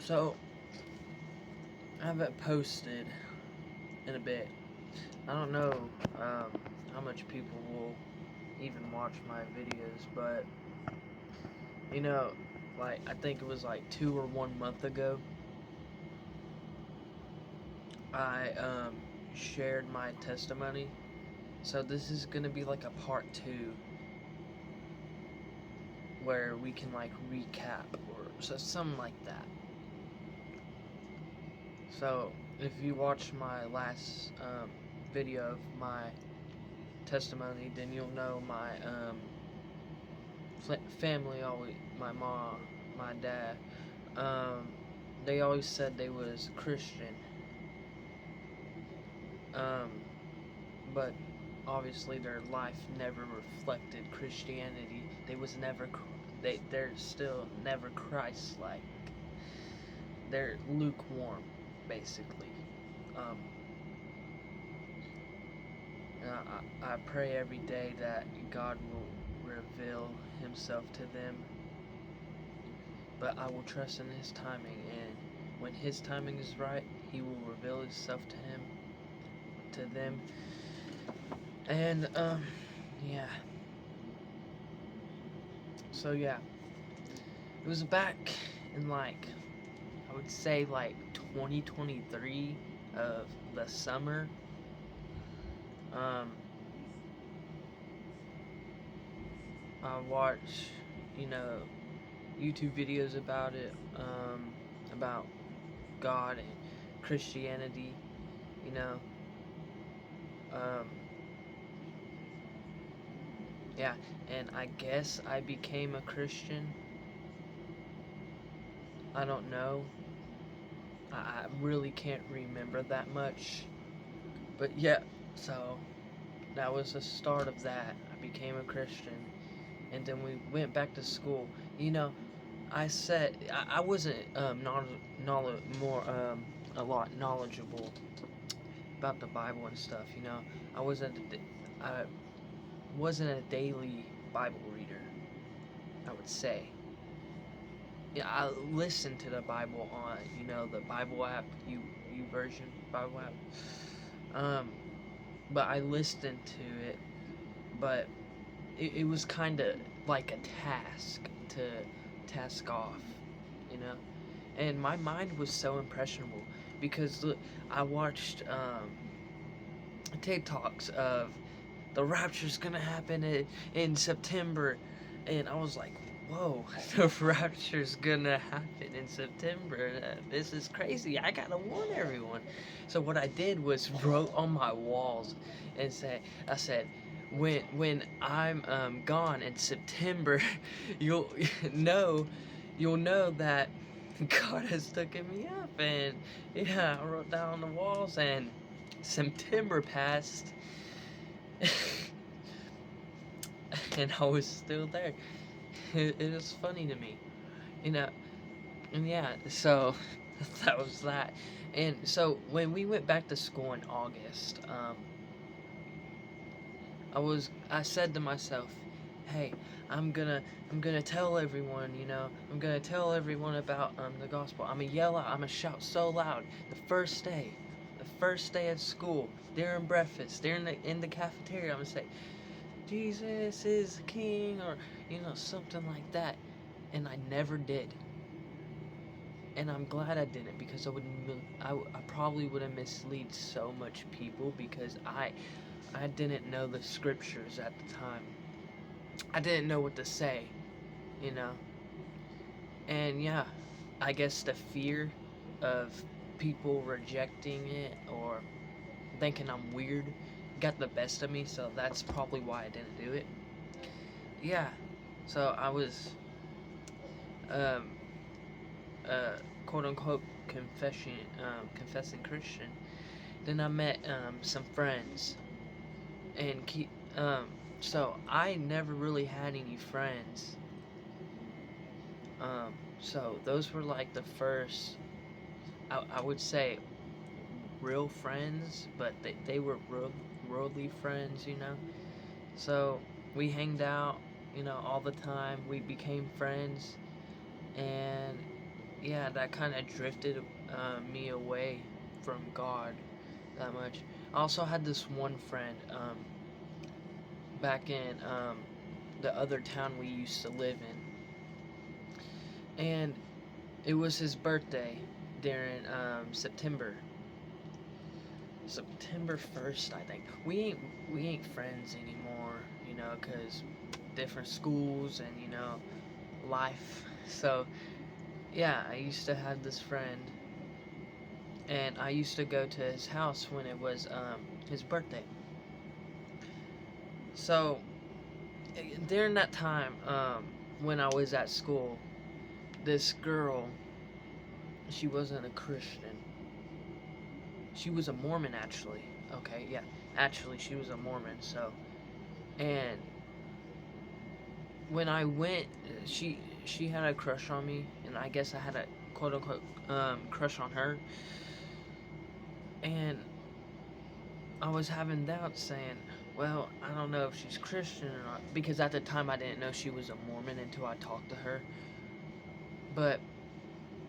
So, I haven't posted in a bit. I don't know how much people will even watch my videos, but you know, like I think it was like 2 or 1 month ago, I shared my testimony. So this is gonna be like a part 2 where we can like recap or so something like that. So if you watched my last video of my testimony, then you'll know my family always, my mom, my dad, um, they always said they was Christian, um, but obviously their life never reflected Christianity. They're still never Christ-like. They're lukewarm, basically. Um, I pray every day that God will reveal Himself to them, but I will trust in His timing, and when His timing is right, He will reveal Himself to them, and yeah. So yeah, it was back in like I would say like 2023 of the summer. Um, I watched, you know, YouTube videos about it, about God and Christianity, you know. Um, yeah, and I guess I became a Christian. I don't know. I really can't remember that much. But yeah, so that was the start of that. I became a Christian. And then we went back to school. You know, I wasn't more a lot knowledgeable about the Bible and stuff. You know, I wasn't a daily Bible reader. I would say. Yeah, I listened to the Bible on the Bible app, you version Bible app. But I listened to it, but it was kind of like a task to task off, you know. And my mind was so impressionable because look, I watched TikToks of the rapture's gonna happen in September, and I was like, whoa, the rapture's gonna happen in September. This is crazy. I gotta warn everyone. So what I did was wrote on my walls and I said, when I'm gone in September, you'll know, you'll know that God has taken me up. And yeah, I wrote down on the walls, and September passed. And I was still there. It was funny to me, you know. And yeah, so that was that. And so when we went back to school in August, I said to myself, hey, I'm gonna tell everyone, I'm gonna tell everyone about the gospel. I'm gonna yell out, I'm gonna shout so loud the first day of school, during breakfast, in the cafeteria. I'm gonna say, Jesus is king, or something like that. And I never did. And I'm glad I didn't, because I probably would have misled so much people, because I didn't know the scriptures at the time. I didn't know what to say, you know. And yeah, I guess the fear of people rejecting it or thinking I'm weird got the best of me, so that's probably why I didn't do it. Yeah, so I was um, quote unquote confessing Christian. Then I met some friends, and so I never really had any friends. So those were like the first, I would say, real friends, but they were worldly friends, you know. So we hanged out, all the time. We became friends, and yeah, that kind of drifted me away from God that much. I also had this one friend back in the other town we used to live in, and it was his birthday during September 1st, I think. We ain't friends anymore, cause different schools and life. So yeah, I used to have this friend, and I used to go to his house when it was his birthday. So during that time, when I was at school, this girl, she wasn't a Christian. She was a Mormon, actually. Okay, yeah, actually, she was a Mormon. So, and when I went, she had a crush on me, and I guess I had a quote unquote crush on her, and I was having doubts, saying, well, I don't know if she's Christian or not, because at the time I didn't know she was a Mormon until I talked to her. But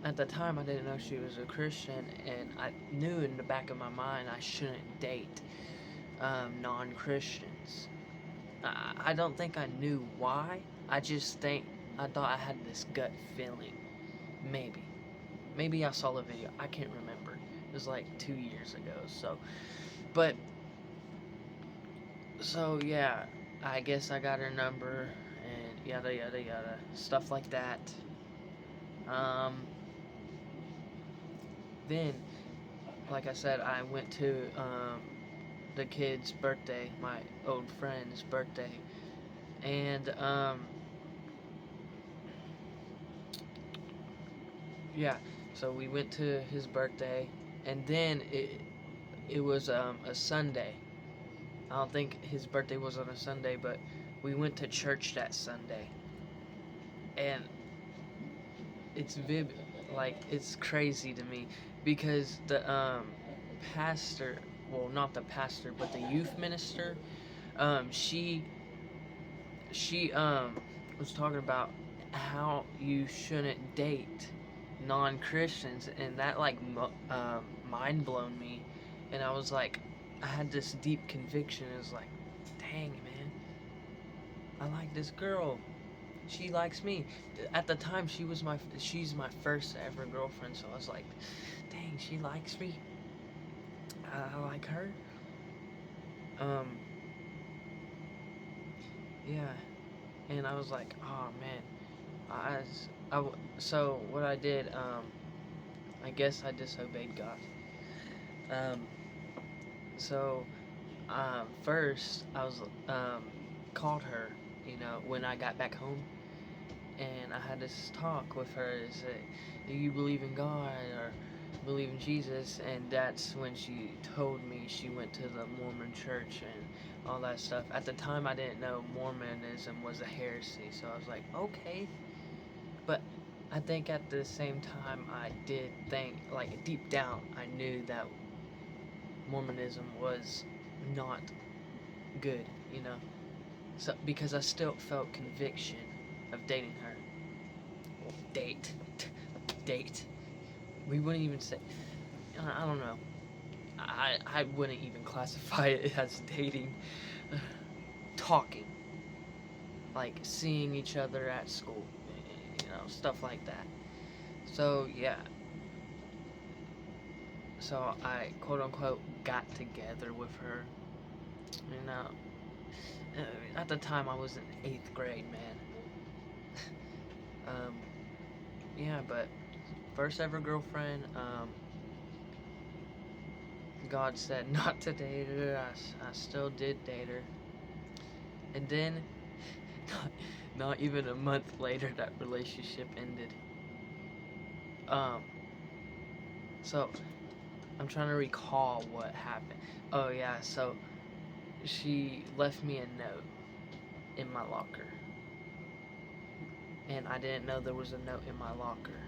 at the time I didn't know she was a Christian, and I knew in the back of my mind I shouldn't date non-Christians. I don't think I knew why. I thought I had this gut feeling. Maybe. Maybe I saw the video. I can't remember. It was like 2 years ago. But, yeah, I guess I got her number and yada yada yada. Stuff like that. Um, then, like I said, I went to the kid's birthday, my old friend's birthday. And, yeah, so we went to his birthday, and then it was a Sunday. I don't think his birthday was on a Sunday, but we went to church that Sunday, and it's it's crazy to me because the pastor, well, not the pastor, but the youth minister, she was talking about how you shouldn't date non-Christians, and that mind blown me, and I was like, I had this deep conviction. It was like, dang man, I like this girl. She likes me. At the time, she's my first ever girlfriend, so I was like, dang, she likes me. I like her. Um, yeah, and I was like, oh man, so what I did, I guess I disobeyed God. Um, so first I was called her, when I got back home, and I had this talk with her. Say, do you believe in God or believe in Jesus? And that's when she told me she went to the Mormon church and all that stuff. At the time, I didn't know Mormonism was a heresy, so I was like, okay. But I think at the same time, I did think, like deep down, I knew that Mormonism was not good, So because I still felt conviction of dating her. Well, date. We wouldn't even say. I don't know. I wouldn't even classify it as dating. Talking, like seeing each other at school, stuff like that. So yeah. So I quote unquote got together with her. You know, at the time I was in 8th grade, man. um, yeah, but first ever girlfriend. God said not to date her. I still did date her, and then not, not even a month later, that relationship ended. Um, so I'm trying to recall what happened. Oh yeah, so she left me a note in my locker, and I didn't know there was a note in my locker.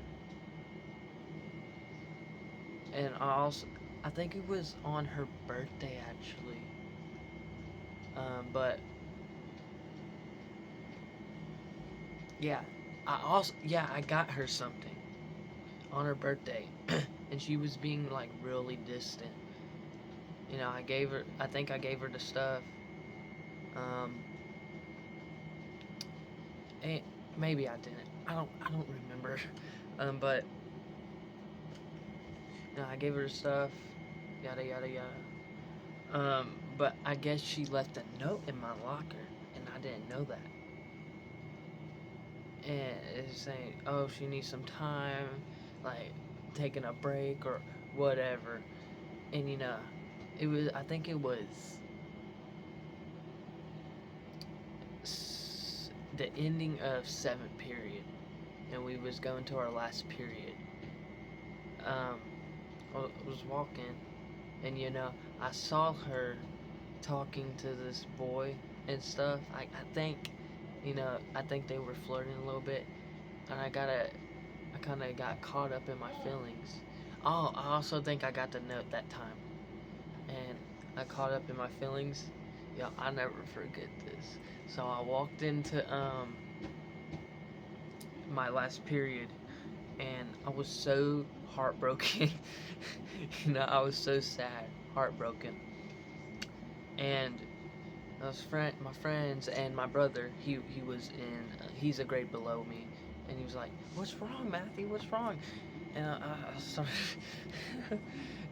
And I think it was on her birthday actually. But yeah, I got her something. on her birthday, and she was being like really distant. I think I gave her the stuff. Um, and maybe I didn't. I don't remember. But I gave her the stuff. Yada yada yada. But I guess she left a note in my locker, and I didn't know that. And it's saying, oh, she needs some time, like taking a break or whatever. And it was. I think it was the ending of seventh period, and we was going to our last period. Um, I was walking, and I saw her talking to this boy and stuff. I think, I think they were flirting a little bit, and I kind of got caught up in my feelings. Oh, I also think I got the note that time, and I caught up in my feelings. Yeah, I never forget this. So I walked into my last period, and I was so heartbroken. I was so sad, heartbroken, and my friends and my brother. He was in. He's a grade below me, and he was like, "What's wrong, Matthew? What's wrong?" And I started.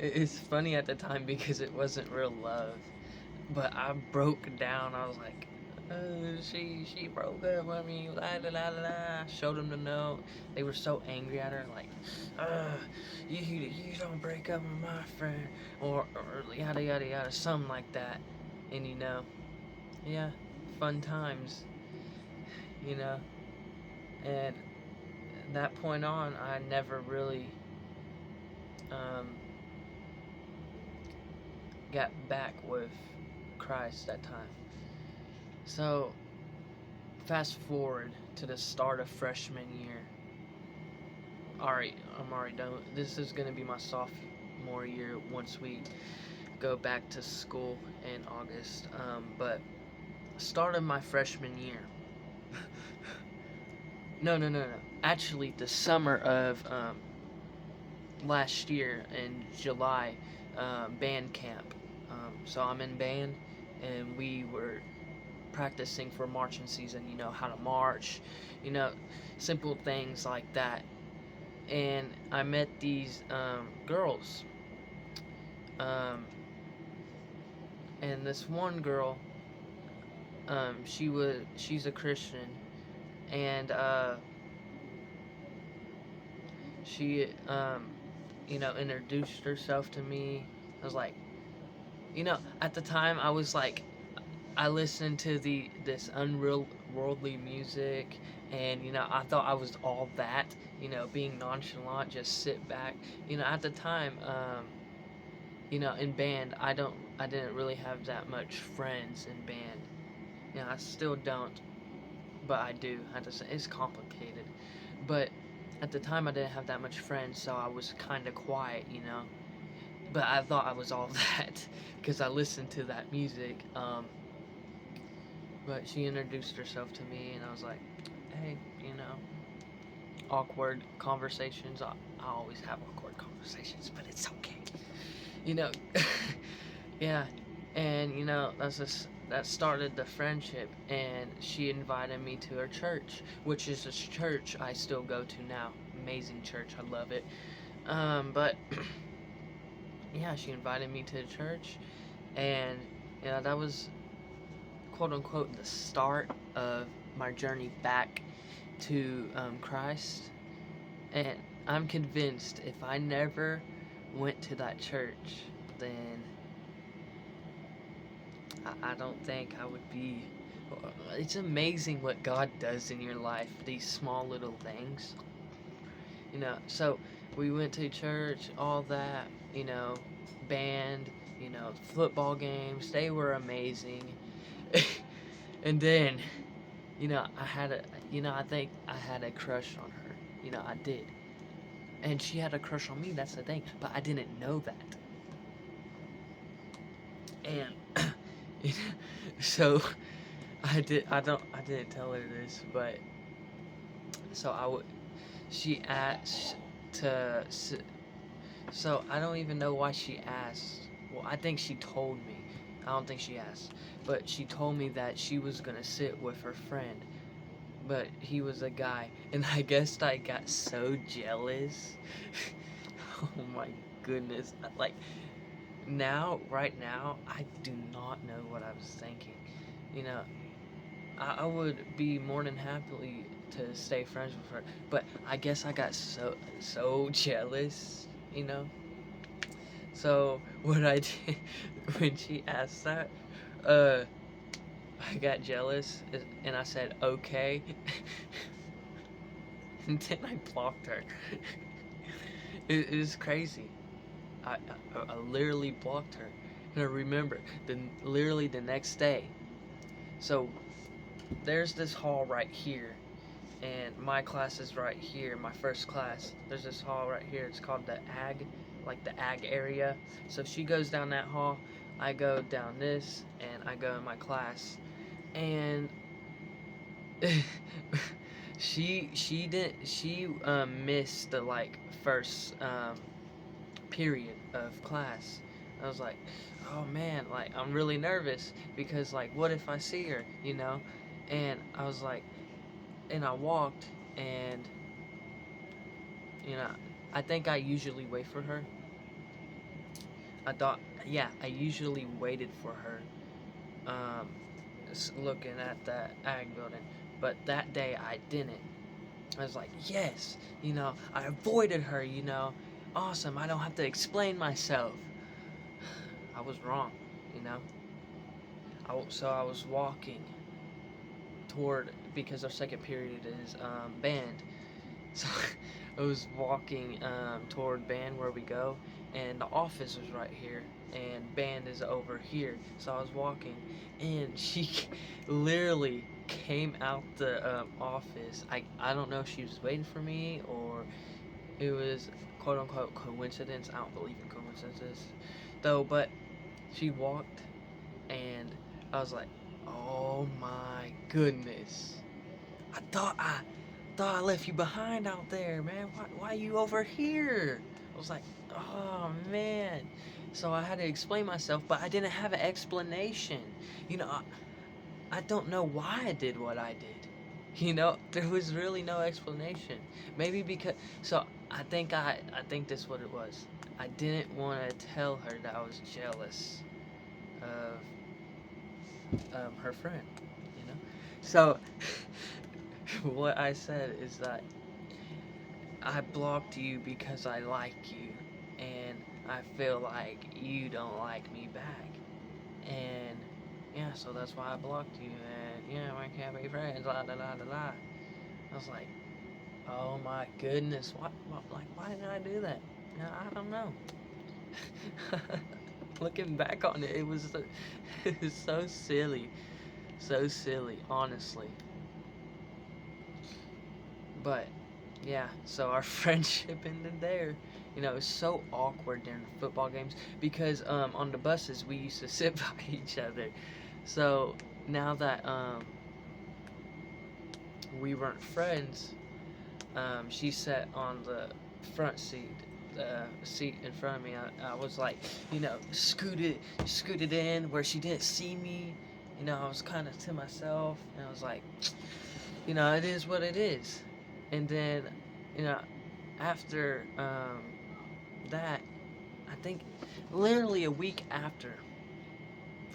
It's funny at the time because it wasn't real love, but I broke down. I was like, she broke up with me. La la la la. I showed them the note. They were so angry at her, like, you don't break up with my friend, or yada yada yada, something like that. And yeah, fun times, you know. And that point on, I never really um, got back with Christ that time. So fast forward to the start of freshman year. Alright, I'm already done. This is gonna be my sophomore year once we go back to school in August. But start of my freshman year. No. Actually, the summer of last year in July, band camp. So I'm in band, and we were practicing for marching season. How to march, you know, simple things like that. And I met these girls, um, and this one girl, she's a Christian, and she introduced herself to me. I was like, at the time I was like, I listened to this unreal worldly music, and I thought I was all that, being nonchalant, just sit back. At the time, in band, I didn't really have that much friends in band. I still don't, but I do. I just It's complicated, but at the time I didn't have that much friends, so I was kind of quiet. But I thought I was all that because I listened to that music. But she introduced herself to me, and I was like, hey, awkward conversations. I always have awkward conversations, but it's okay. You know, yeah. And, that started the friendship, and she invited me to her church, which is a church I still go to now. Amazing church. I love it. But, yeah, she invited me to the church, and, that was quote unquote the start of my journey back to Christ. And I'm convinced if I never went to that church, then I don't think I would be. It's amazing what God does in your life, these small little things. So we went to church, all that, band, football games, they were amazing. And then, I think I had a crush on her. I did. And she had a crush on me, that's the thing. But I didn't know that. And, so, I didn't tell her this, but, so she asked, to so I don't even know why she asked. Well, I think she told me. I don't think she asked, but she told me that she was gonna sit with her friend, but he was a guy, and I guess I got so jealous. Oh my goodness! Like right now, I do not know what I was thinking. You know, I would be more than happily to stay friends with her, but I guess I got so jealous. You know. So what I did when she asked that, uh, I got jealous and I said okay, and then I blocked her. It was crazy. I literally blocked her, and I remember literally the next day. So there's this hall right here, and my class is right here. My first class. There's this hall right here. It's called the ag, like the ag area. So she goes down that hall. I go down this, and I go in my class. And she missed the like first period of class. I was like, oh man, like I'm really nervous because like what if I see her, you know? And I was like, and I walked, and you know, I think I usually wait for her. I thought, yeah, I usually waited for her, um, looking at that ag building, but that day I didn't. I was like, yes, you know, I avoided her, you know, awesome, I don't have to explain myself. I was wrong, you know. So I was walking toward, because our second period is band. So I was walking toward band where we go, and the office was right here, and band is over here. So I was walking, and she literally came out the office. I don't know if she was waiting for me or it was quote unquote coincidence. I don't believe in coincidences, though. But she walked, and I was like, oh my goodness. I thought I left you behind out there, man. Why are you over here? I was like, oh man. So I had to explain myself, but I didn't have an explanation. You know, I don't know why I did what I did. You know, there was really no explanation. Maybe because I think that's what it was. I didn't want to tell her that I was jealous of her friend. You know, so what I said is that I blocked you because I like you, and I feel like you don't like me back. And yeah, so that's why I blocked you, and yeah, we can't be friends, la la la la la. I was like, oh my goodness, why did I do that? Yeah, I don't know. Looking back on it, it was so silly, honestly. But yeah, so our friendship ended there. You know, it was so awkward during the football games because on the buses we used to sit by each other. So now that we weren't friends, she sat on the front seat, the seat in front of me. I was like, you know, scooted in where she didn't see me. You know, I was kind of to myself, and I was like, you know, it is what it is. And then, you know, after that, I think literally a week after,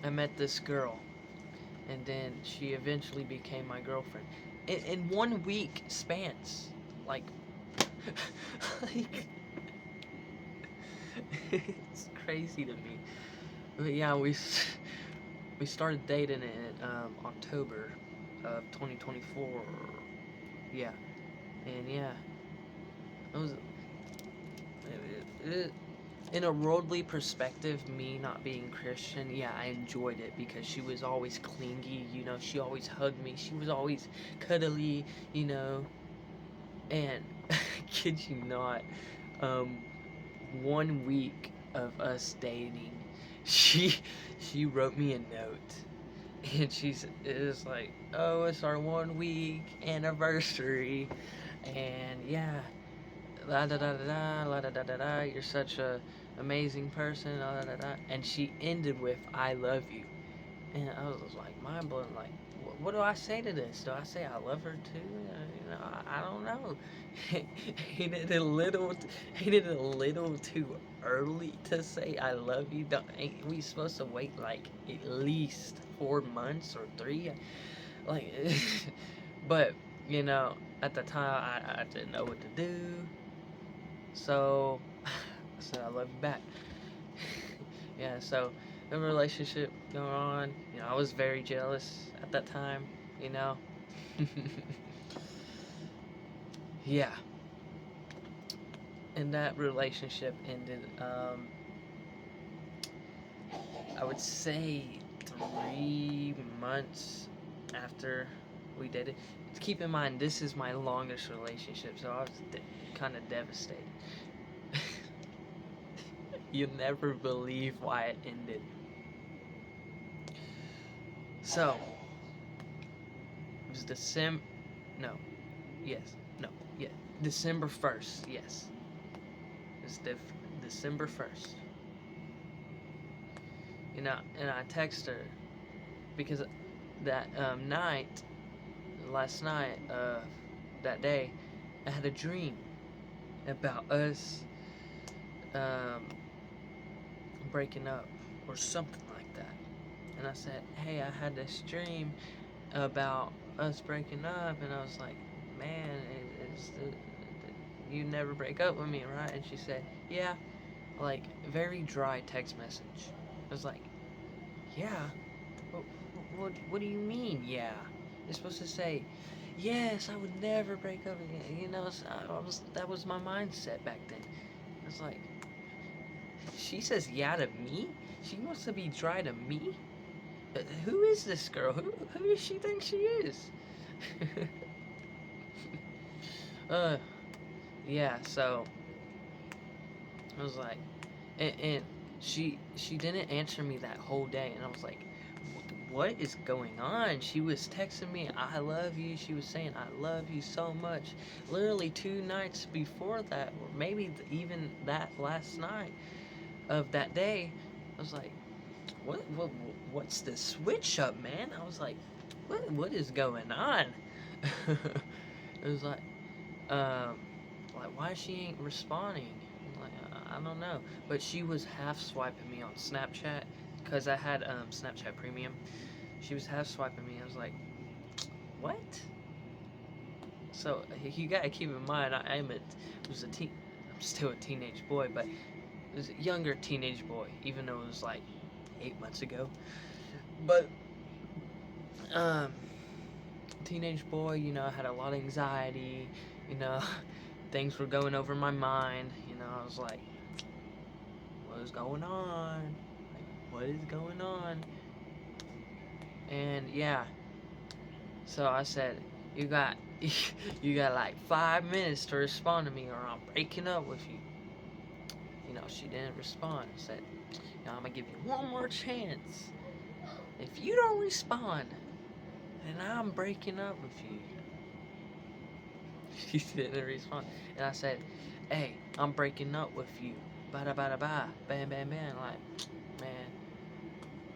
I met this girl, and then she eventually became my girlfriend. In 1 week spans, like, like it's crazy to me. But yeah, we started dating in October of 2024. Yeah, and yeah, it was it, in a worldly perspective, me not being Christian, yeah, I enjoyed it because she was always clingy, you know, she always hugged me, she was always cuddly, you know, and kid you not, um, 1 week of us dating, she she wrote me a note, and it was like, oh, it's our 1 week anniversary, and yeah, la da da da da, la da da da da. You're such a amazing person, la da da da. And she ended with, "I love you." And I was like mind blown. Like, what do I say to this? Do I say I love her too? I don't know. he did a little. He did a little too early to say I love you. Ain't we supposed to wait like at least 4 months or three? Like, but at the time I didn't know what to do. So I said I love you back. Yeah. So the relationship going on. I was very jealous at that time. You know. Yeah. And that relationship ended. I would say 3 months after we did it. Keep in mind, this is my longest relationship, so I was kind of devastated. You'll never believe why it ended. So, it was December. No. Yes. No. Yeah. December 1st. Yes. It's December 1st. And I text her because that last night, that day, I had a dream about us um, breaking up or something like that. And I said, "Hey, I had this dream about us breaking up," and I was like, "Man, you never break up with me, right?" And she said, "Yeah." Like, very dry text message. I was like, "Yeah? What do you mean, yeah?" You're supposed to say, "Yes, I would never break up again." That was my mindset back then. I was like, she says yeah to me? She wants to be dry to me? Who is this girl? Who does she think she is? uh, yeah, so I was like, and she didn't answer me that whole day, and I was like, what is going on? She was texting me, "I love you." She was saying, "I love you so much." Literally 2 nights before that, or maybe even that last night of that day, I was like, what's the switch up, man? I was what is going on? It was um, why she ain't responding? I'm like, I don't know. But she was half swiping me on Snapchat because I had Snapchat Premium. She was half swiping me. I was like, what? So you gotta keep in mind, I'm still a teenage boy, but it was a younger teenage boy, even though it was like 8 months ago. But um, teenage boy, I had a lot of anxiety. You know, things were going over my mind. I was like, what is going on? Like, what is going on? And yeah, so I said, you got you got like 5 minutes to respond to me, or I'm breaking up with you. She didn't respond. I said, I'm gonna give you one more chance. If you don't respond, then I'm breaking up with you. She didn't respond. And I said, hey, I'm breaking up with you. Bada bada ba. Bam bam bam. Like, man.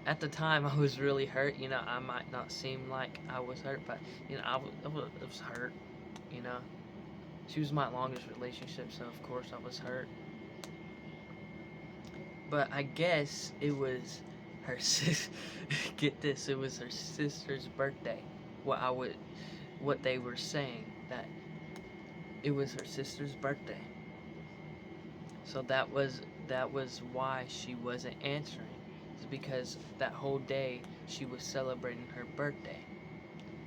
At the time, I was really hurt. I might not seem like I was hurt, but, I was hurt. You know. She was my longest relationship, so of course I was hurt. But I guess it was her sis. Get this, it was her sister's birthday. What they were saying, that it was her sister's birthday. So that was why she wasn't answering. It's because that whole day she was celebrating her birthday.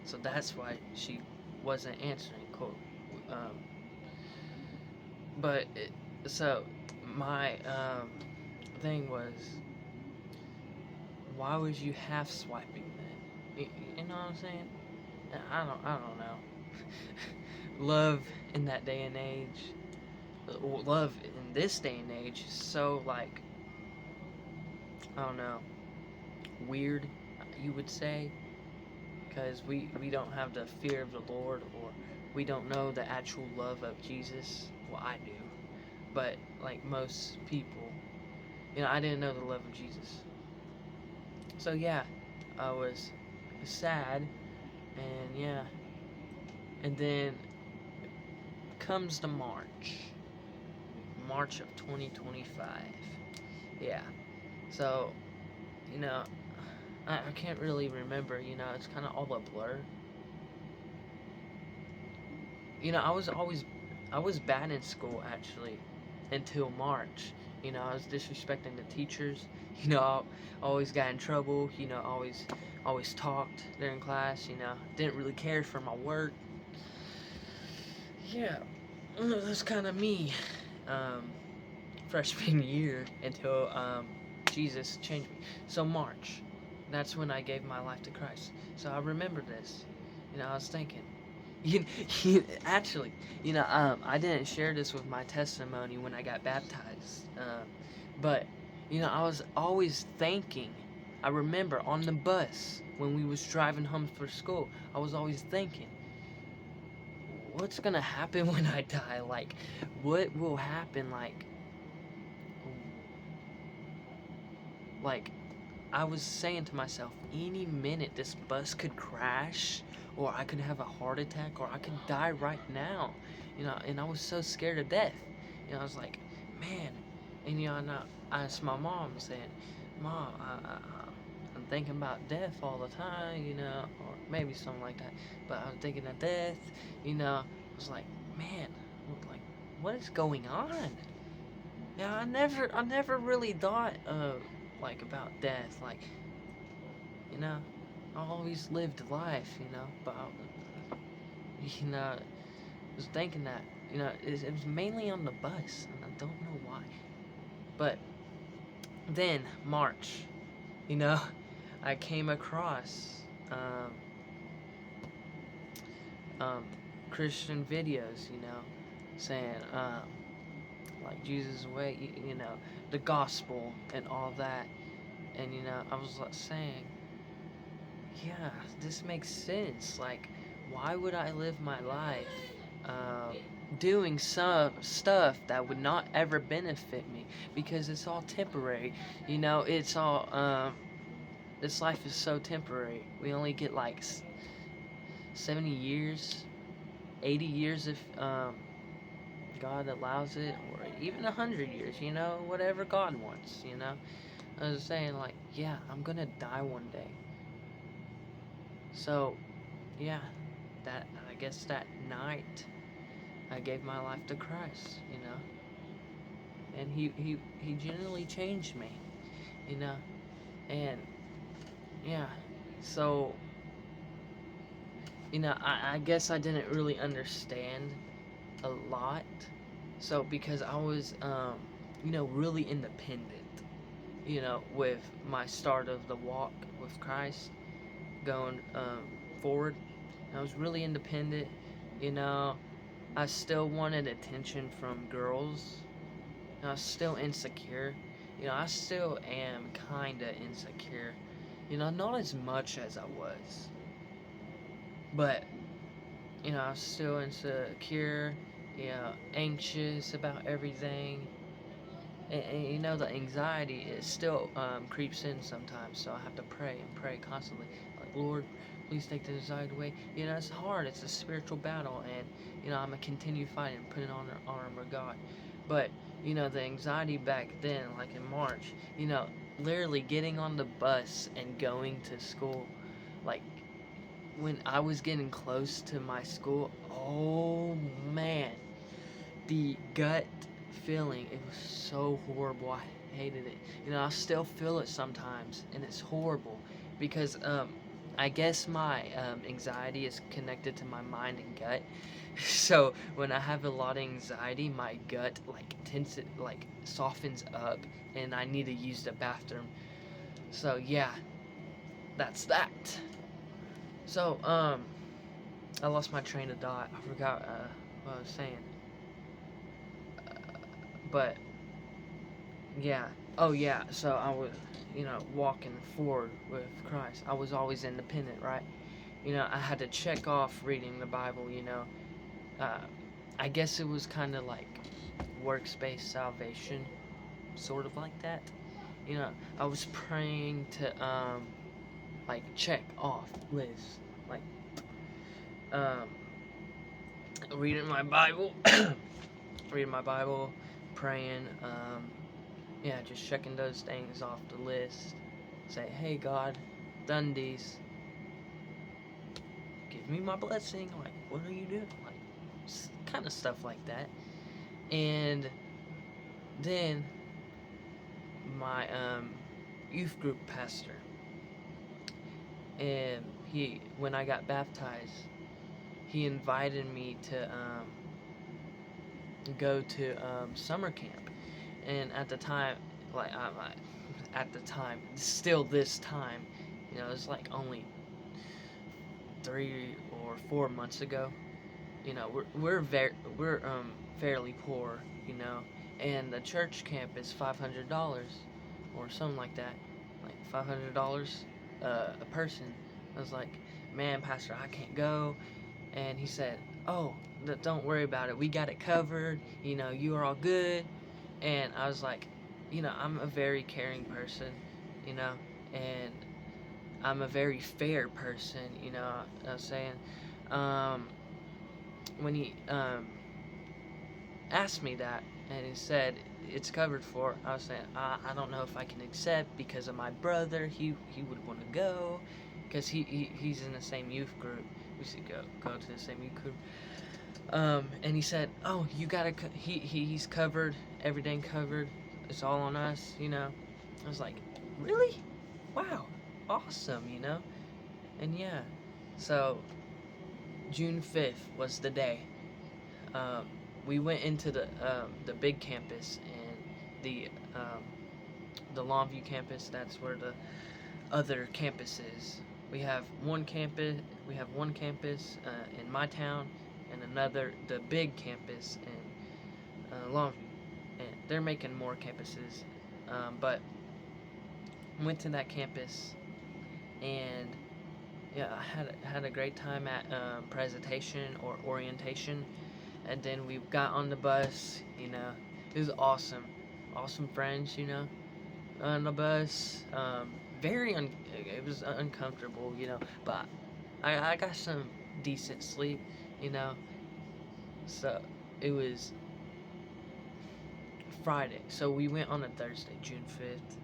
So that's why she wasn't answering. Quote. Um, but so my thing was, why was you half swiping then? You know what I'm saying? I don't know. Love in that day and age, love in this day and age is so, like, I don't know, weird, you would say, because we don't have the fear of the Lord, or we don't know the actual love of Jesus. well, I do, but like most people, I didn't know the love of Jesus. So yeah, I was sad, and yeah, and then comes the March of 2025. Yeah, so you know, I can't really remember. It's kind of all a blur. I was bad in school actually until March. I was disrespecting the teachers. I always got in trouble. Always talked during class. Didn't really care for my work. Yeah, that's kind of me. Um, Freshman year until Jesus changed me. So March, that's when I gave my life to Christ. So I remember this. I was thinking, actually, I didn't share this with my testimony when I got baptized, but I was always thinking. I remember on the bus when we was driving home for school, I was always thinking, what's gonna happen when I die? Like, what will happen? Like I was saying to myself, any minute this bus could crash, or I could have a heart attack, or I could die right now. And I was so scared of death. I was like, man. And I asked my mom, saying, Mom, I'm thinking about death all the time, or maybe something like that. But I was thinking of death, I was like, man, like, what is going on? Yeah, I never really thought like about death. Like, you know, I always lived life, but I was thinking that, it was mainly on the bus, and I don't know why. But then March, you know, I came across um, Christian videos, saying like Jesus' way, the gospel and all that. And I was like saying, yeah, this makes sense. Like, why would I live my life uh, doing some stuff that would not ever benefit me? Because it's all temporary. It's all, this life is so temporary. We only get like 70 years, 80 years if God allows it, or even 100 years, whatever God wants, I was saying, like, yeah, I'm gonna die one day. So, yeah, that I guess that night I gave my life to Christ, and he genuinely changed me, you know, and yeah, so I guess I didn't really understand a lot, so because I was really independent, with my start of the walk with Christ, going forward. I was really independent, you know. I still wanted attention from girls. I was still insecure. I still am kinda insecure. Not as much as I was. But, I was still insecure, anxious about everything. And the anxiety is still creeps in sometimes, so I have to pray and pray constantly. Like, Lord, please take the anxiety away. It's hard. It's a spiritual battle, and I'm gonna continue fighting, putting on the armor of God. But the anxiety back then, like in March, literally getting on the bus and going to school, like when I was getting close to my school, oh man, the gut feeling, it was so horrible. I hated it. I still feel it sometimes, and it's horrible because I guess my anxiety is connected to my mind and gut. So when I have a lot of anxiety, my gut like softens up, and I need to use the bathroom. So yeah, that's that. So I lost my train of thought. I forgot what I was saying. But yeah. Oh yeah. So I was, walking forward with Christ. I was always independent, right? I had to check off reading the Bible. Uh, I guess it was kind of like works-based salvation, sort of like that. You know, I was praying to like check off lists, like um, reading my Bible, reading my Bible, praying, yeah, just checking those things off the list. Say, hey God, done these. Give me my blessing. Like, what are you doing? Like, kind of stuff like that. And then my youth group pastor, and when I got baptized, he invited me to go to summer camp. And at the time, like at the time, still this time, you know, it's like only 3 or 4 months ago. You know, we're fairly poor, you know, and the church camp is $500 or something like that, like $500 a person. I was like, man, Pastor, I can't go. And he said, oh, don't worry about it. We got it covered. You know, you are all good. And I was like, you know, I'm a very caring person, you know, and I'm a very fair person, you know. I was saying, um, when he asked me that, and he said it's covered for, I was saying, I don't know if I can accept because of my brother. He would want to go because he's in the same youth group. We should go to the same youth group. And he said, oh, you gotta, he's covered, everything covered. It's all on us, you know. I was like, really? Wow, awesome, you know. And yeah, so June 5th was the day. Um, we went into the big campus, and the Longview campus. That's where the other campus is. We have one campus. We have one campus in my town, and another, the big campus in Longview. And they're making more campuses, but went to that campus, and yeah, I had a great time at presentation or orientation, and then we got on the bus. You know, it was awesome, awesome friends. You know, on the bus. It was uncomfortable. You know, but I got some decent sleep. You know, so it was Friday. So we went on a Thursday, June 5th,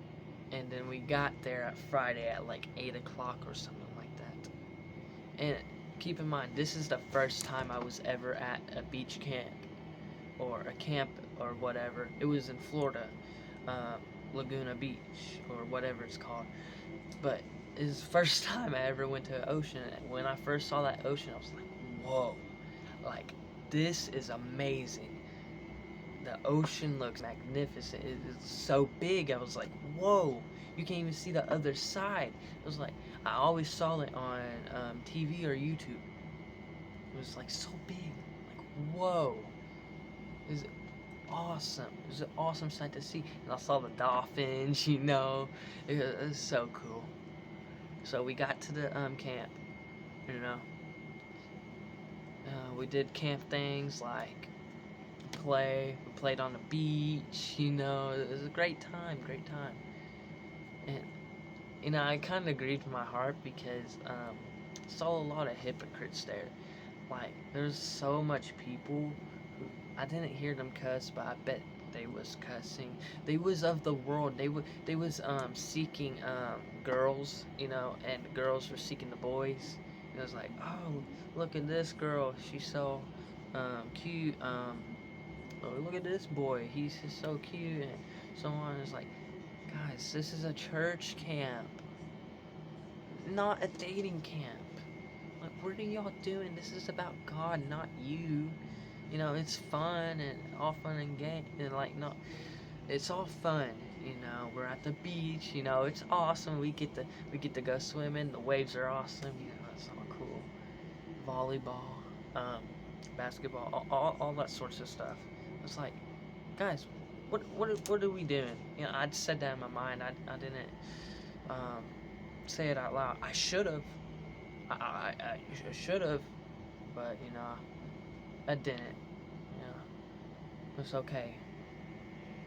and then we got there at Friday at like 8 o'clock or something like that. And keep in mind, this is the first time I was ever at a beach camp or a camp or whatever. It was in Florida, uh, Laguna Beach or whatever it's called. But it's the first time I ever went to an ocean. And when I first saw that ocean, I was like, whoa, like this is amazing. The ocean looks magnificent. It is so big. I was like, whoa, you can't even see the other side. It was like, I always saw it on TV or YouTube. It was like so big. Like, whoa. It was awesome. It was an awesome sight to see. And I saw the dolphins, you know. It was so cool. So we got to the camp, you know. We did camp things like play. We played on the beach, you know. It was a great time, great time. And, you know, I kind of grieved my heart because saw a lot of hypocrites there. Like, there's so much people who, I didn't hear them cuss, but I bet they was cussing. They was of the world. They was seeking girls, you know, and the girls were seeking the boys. It was like, oh, look at this girl. She's so cute. Oh, look at this boy. He's just so cute, and so on. It's like, guys, this is a church camp, not a dating camp. Like, what are y'all doing? This is about God, not you. You know, it's fun and all fun and game, and like, no, it's all fun. You know, we're at the beach. You know, it's awesome. We get to go swimming. The waves are awesome. You know, it's all cool. Volleyball, um, basketball, all that sorts of stuff. It's like, guys, what are we doing? You know, I said that in my mind. I didn't um, say it out loud. I should have. I should have, but you know, I didn't. It's okay,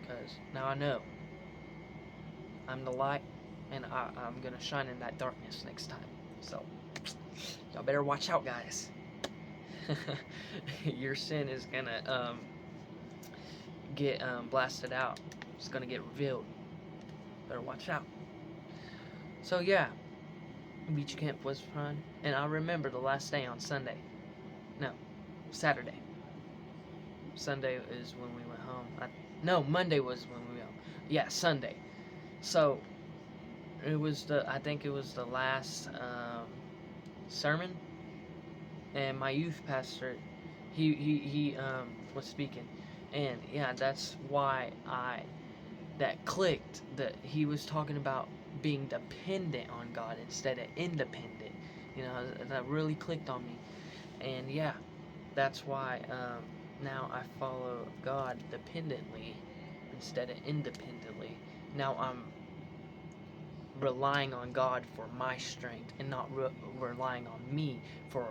because now I know I'm the light, and I'm gonna shine in that darkness next time. So, y'all better watch out, guys. Your sin is gonna get blasted out. It's gonna get revealed. Better watch out. So yeah, beach camp was fun, and I remember the last day on Sunday. No, Saturday. Sunday is when we went home. No, Monday was when we went home. Yeah, Sunday. So it was I think it was the last sermon, and my youth pastor, he was speaking, and yeah, that's why that clicked, that he was talking about being dependent on God instead of independent. That really clicked on me, and yeah, that's why now I follow God dependently instead of independently. Now I'm relying on God for my strength and not relying on me for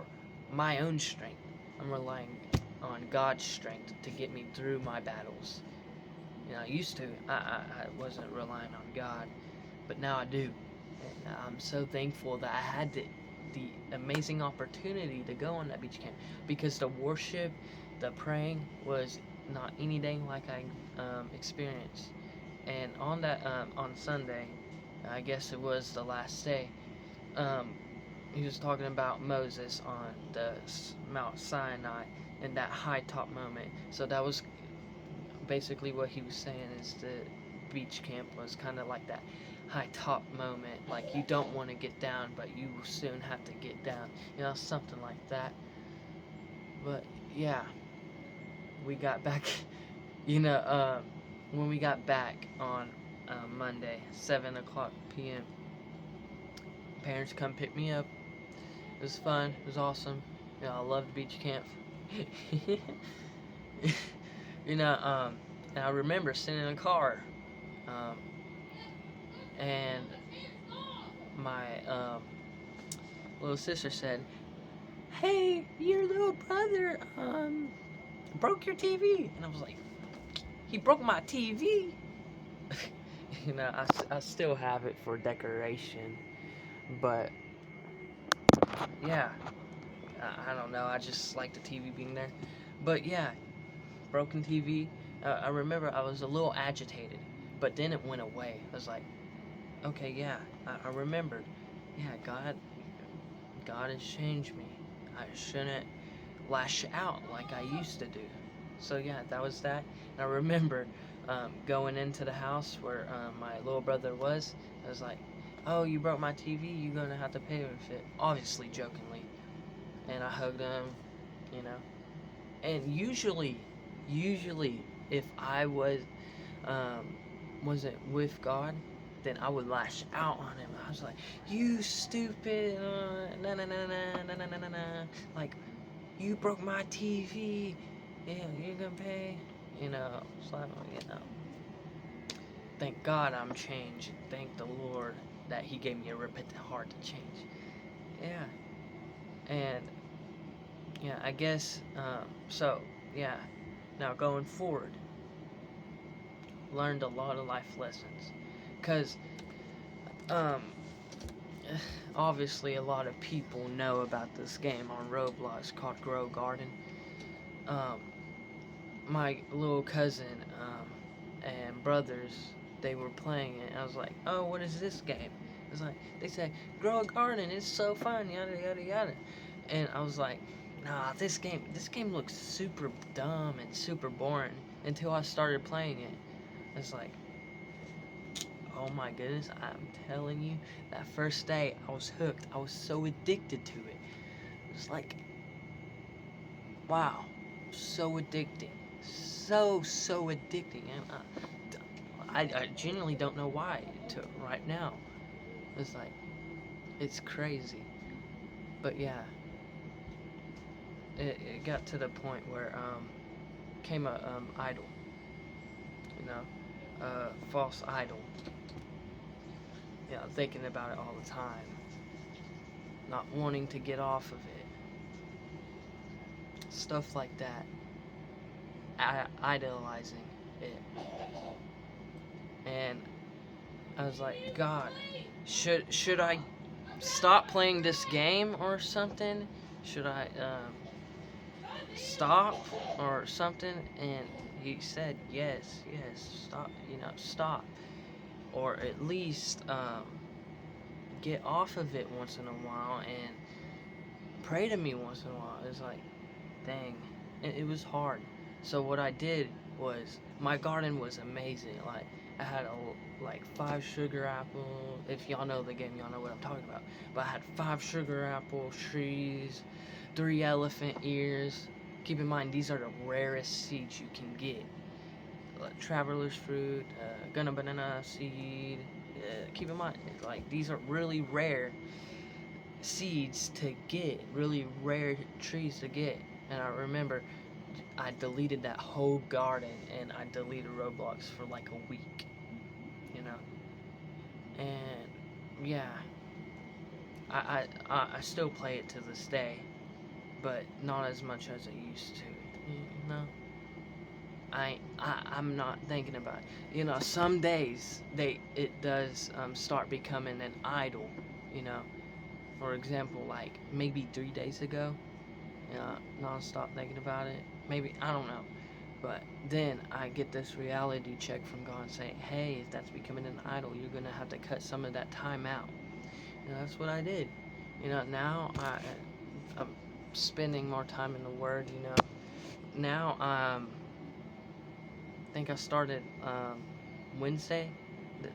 my own strength. I'm relying on God's strength to get me through my battles. I used to. I wasn't relying on God, but now I do. And I'm so thankful that I had the amazing opportunity to go on that beach camp, because the worship, the praying was not anything like I experienced. And on Sunday, I guess it was the last day. Um, he was talking about Moses on the Mount Sinai in that high top moment. So that was basically what he was saying, is the beach camp was kind of like that high top moment. Like, you don't want to get down, but you soon have to get down. Something like that. But yeah, we got back. When we got back on Monday, 7 o'clock p.m. Parents come pick me up. It was fun. It was awesome. I loved beach camp. And I remember sitting in a car, um, and my little sister said, "Hey, your little brother broke your TV," and I was like, "He broke my TV?" I still have it for decoration, but yeah, I don't know. I just like the TV being there. But yeah, broken TV. I remember I was a little agitated, but then it went away. I was like, okay, yeah, I remembered. Yeah, God has changed me. I shouldn't lash out like I used to do. So yeah, that was that. And I remember going into the house where my little brother was. I was like, "Oh, you broke my TV. You're gonna have to pay with it." Obviously, jokingly. And I hugged him, you know. And usually, if I wasn't with God, then I would lash out on him. I was like, "You stupid, na na na na na na na na na, like, you broke my TV. Yeah, you're gonna pay." Slap him. Thank God I'm changed. Thank the Lord that He gave me a repentant heart to change. Yeah, and yeah, I guess. So yeah, now going forward, learned a lot of life lessons, cause um obviously a lot of people know about this game on Roblox called Grow Garden. Um, my little cousin and brothers, they were playing it. I was like, "Oh, what is this game?" It's like, they said, "Grow a garden. It's so fun, yada yada yada." And I was like, "Nah, this game looks super dumb and super boring." Until I started playing it, it's like, oh my goodness, I'm telling you, that first day I was hooked. I was so addicted to it. It was like, wow, so addicting, so addicting. And I genuinely don't know why to right now. It's like, it's crazy. But yeah, it got to the point where came a idol, false idol. Thinking about it all the time, not wanting to get off of it, stuff like that. idolizing it. And I was like, God, should I stop playing this game or something? Should I stop or something? And he said, yes, stop, stop. Or at least get off of it once in a while and pray to me once in a while. It's like, dang, it was hard. So what I did was, my garden was amazing. Like, I had like 5 sugar apple. If y'all know the game, y'all know what I'm talking about. But I had 5 sugar apple trees, 3 elephant ears. Keep in mind, these are the rarest seeds you can get. Traveler's fruit, gunna banana seed. Keep in mind, like, these are really rare seeds to get, really rare trees to get. And I remember I deleted that whole garden, and I deleted Roblox for like a week, you know. And yeah, I still play it to this day, but not as much as I used to, you know. I'm not thinking about it. You know, some days it does start becoming an idol, you know. For example, like maybe 3 days ago, non-stop thinking about it. Maybe, I don't know. But then I get this reality check from God saying, hey, if that's becoming an idol, you're going to have to cut some of that time out. And that's what I did. You know, now I'm spending more time in the Word, you know. Now, I think I started Wednesday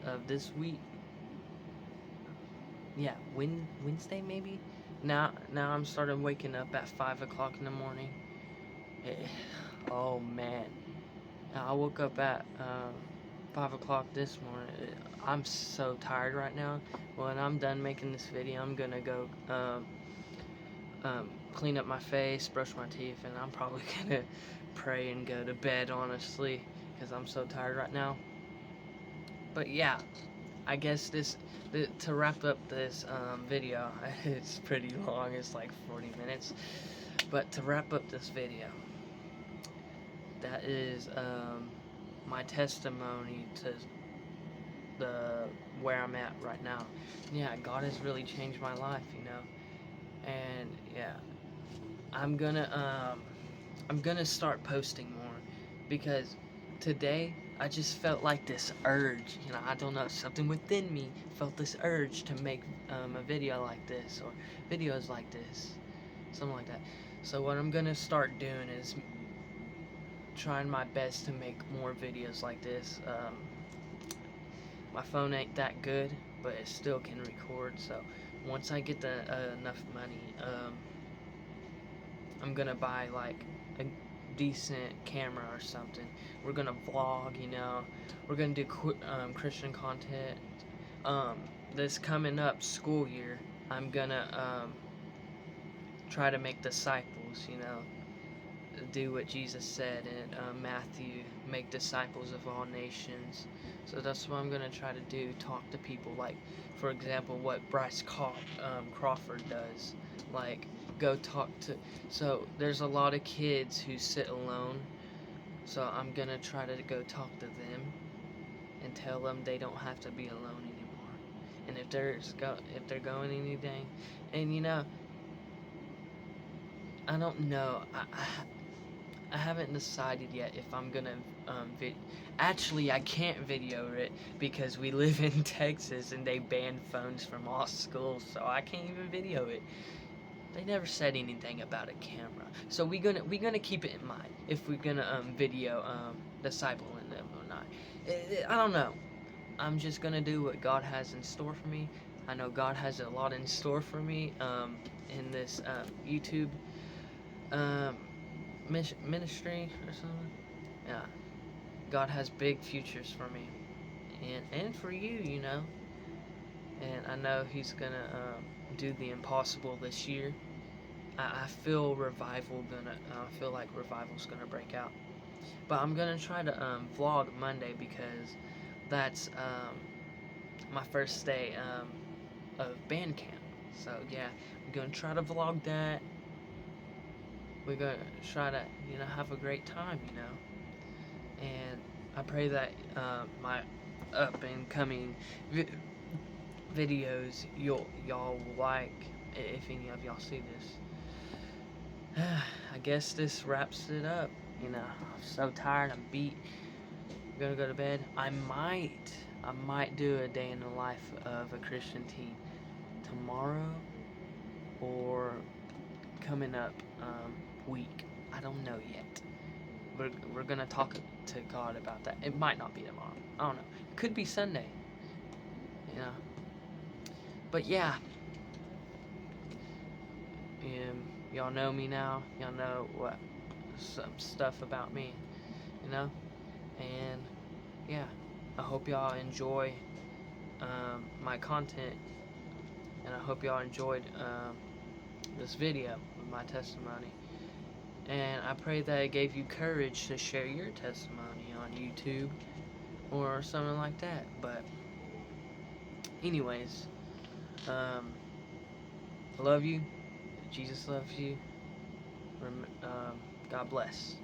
of this week. Yeah, Wednesday maybe. Now I'm starting waking up at 5 o'clock in the morning. Oh man, I woke up at 5 o'clock this morning. I'm so tired right now. When I'm done making this video, I'm gonna go clean up my face, brush my teeth, and I'm probably gonna pray and go to bed, honestly, because I'm so tired right now. But yeah, I guess to wrap up this video, it's pretty long. It's like 40 minutes. But to wrap up this video, that is my testimony to where I'm at right now. Yeah, God has really changed my life, you know. And yeah, I'm gonna start posting more, because today I just felt like this urge, you know, I don't know, something within me felt this urge to make a video like this, or videos like this, something like that. So what I'm gonna start doing is trying my best to make more videos like this. My phone ain't that good, but it still can record. So once I get enough money, I'm gonna buy like a decent camera or something. We're gonna vlog, you know. We're gonna do Christian content. This coming up school year, I'm gonna try to make disciples, you know. Do what Jesus said in Matthew, make disciples of all nations. So that's what I'm going to try to do, talk to people, like, for example, what Bryce Crawford does, like, go talk to, so there's a lot of kids who sit alone, so I'm going to try to go talk to them and tell them they don't have to be alone anymore, and if they're going anything, and you know, I don't know, I haven't decided yet if I'm gonna actually I can't video it because we live in Texas and they banned phones from all schools, so I can't even video it. They never said anything about a camera, so we gonna keep it in mind if we're gonna video discipling them or not. I don't know. I'm just gonna do what God has in store for me. I know God has a lot in store for me in this YouTube ministry or something. Yeah, God has big futures for me, and for you, you know. And I know He's gonna do the impossible this year. I feel revival gonna. I feel like revival's gonna break out. But I'm gonna try to vlog Monday, because that's my first day of band camp. So yeah, I'm gonna try to vlog that. We're gonna try to, you know, have a great time, you know. and I pray that my up and coming videos y'all will like, if any of y'all see this. I guess this wraps it up. I'm so tired. I'm beat. I'm gonna go to bed. I might do a day in the life of a Christian teen tomorrow or coming up week. I don't know yet. We're gonna talk to God about that. It might not be tomorrow. I don't know. It could be Sunday. You know. But yeah. Y'all know me now. Y'all know some stuff about me. And yeah, I hope y'all enjoy my content, and I hope y'all enjoyed this video of my testimony. And I pray that it gave you courage to share your testimony on YouTube or something like that. But anyways, I love you. Jesus loves you. God bless.